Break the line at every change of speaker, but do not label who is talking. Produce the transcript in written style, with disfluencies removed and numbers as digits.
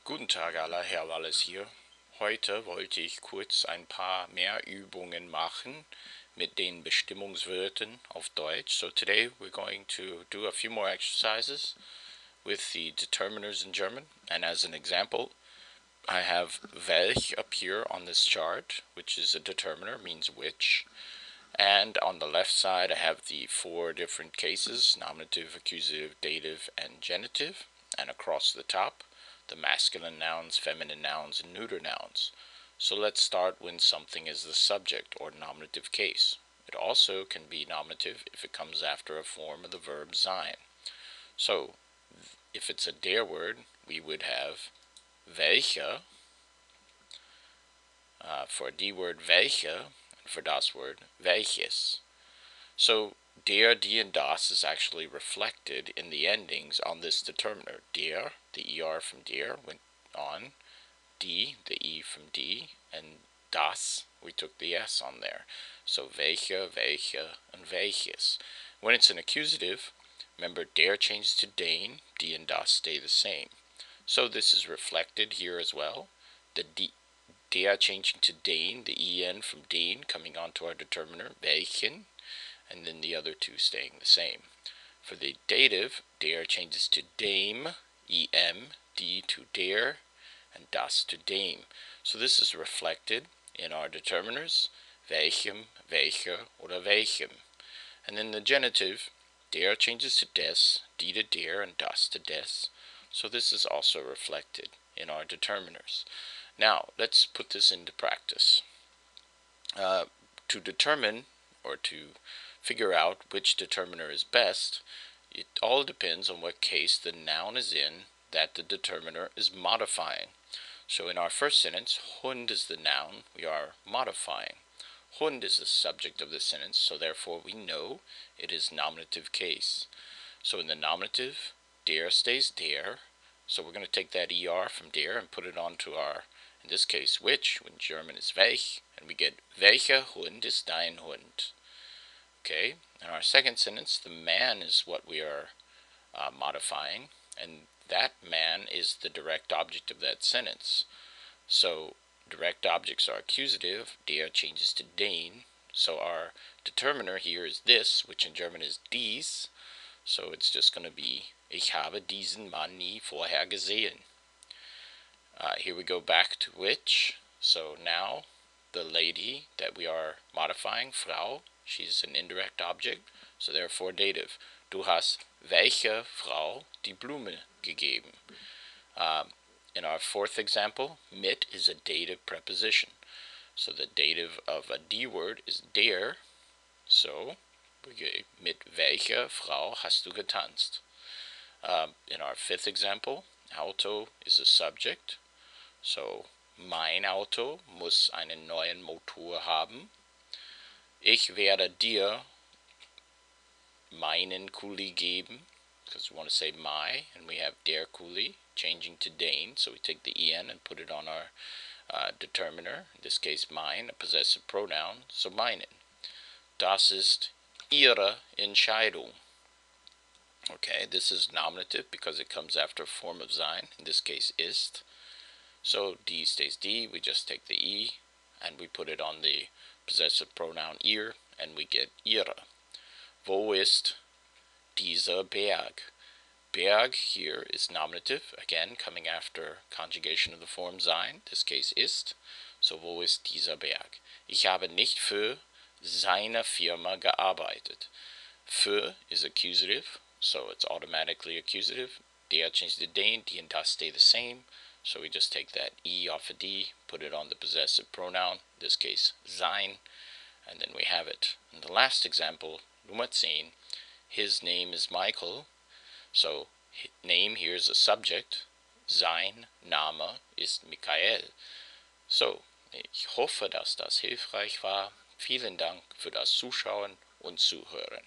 Guten Tag aller, Herr Wallis hier. Heute wollte ich kurz ein paar mehr Übungen machen mit den Bestimmungswörtern auf Deutsch. So today we're going to do a few more exercises with the determiners in German. And as an example, I have welch up here on this chart, which is a determiner, means which. And on the left side I have the four different cases: nominative, accusative, dative, and genitive. And across the top, the masculine nouns, feminine nouns, and neuter nouns. So let's start when something is the subject or nominative case. It also can be nominative if it comes after a form of the verb sein. So if it's a der word, we would have welche, for a die word welche, and for das word welches. So der, die, and das is actually reflected in the endings on this determiner. Der, the ER from der went on, die, the E from die, and das, we took the S on there. So welche, welche, and welches. When it's an accusative, remember der changes to den, die and das stay the same. So this is reflected here as well. The der changing to den, the en from den coming onto our determiner, welchen, and then the other two staying the same. For the dative, der changes to dem, em, die to der, and das to dem. So this is reflected in our determiners, welchem, welcher, oder welchem. And then the genitive, der changes to des, die to der, and das to des. So this is also reflected in our determiners. Now, let's put this into practice. To determine, or to figure out which determiner is best, it all depends on what case the noun is in that the determiner is modifying. So in our first sentence, Hund is the noun we are modifying. Hund is the subject of the sentence, so therefore we know it is nominative case. So in the nominative, der stays der, so we're going to take that ER from der and put it onto our, in this case, which, in German is welch, and we get welcher Hund ist dein Hund? Okay, in our second sentence, the man is what we are modifying, and that man is the direct object of that sentence. So direct objects are accusative, der changes to den, so our determiner here is this, which in German is dies, so it's just going to be ich habe diesen Mann nie vorher gesehen. Here we go back to which, so now the lady that we are modifying, Frau, she's an indirect object, so therefore dative. Du hast welcher Frau die Blume gegeben? In our fourth example, mit is a dative preposition. So the dative of a die word is der, so we get mit welcher Frau hast du getanzt? In our fifth example, Auto is a subject, so mein Auto muss einen neuen Motor haben. Ich werde dir meinen Kuli geben, because we want to say my, and we have der Kuli changing to den, so we take the en and put it on our determiner, in this case mine, a possessive pronoun, so meinen. Das ist ihre Entscheidung. Okay, this is nominative because it comes after a form of sein, in this case ist. So die stays die, we just take the e and we put it on the possessive pronoun ihr, and we get ihre. Wo ist dieser Berg? Berg here is nominative, again coming after conjugation of the form sein, this case ist. So wo ist dieser Berg? Ich habe nicht für seine Firma gearbeitet. Für is accusative, so it's automatically accusative. Der changes to den, die and das stay the same, so we just take that e off of d, put it on the possessive pronoun, in this case sein, and then we have it. In the last example, Nummer 10, his name is Michael, so name here is a subject, sein Name ist Michael. So, ich hoffe, dass das hilfreich war. Vielen Dank für das Zuschauen und Zuhören.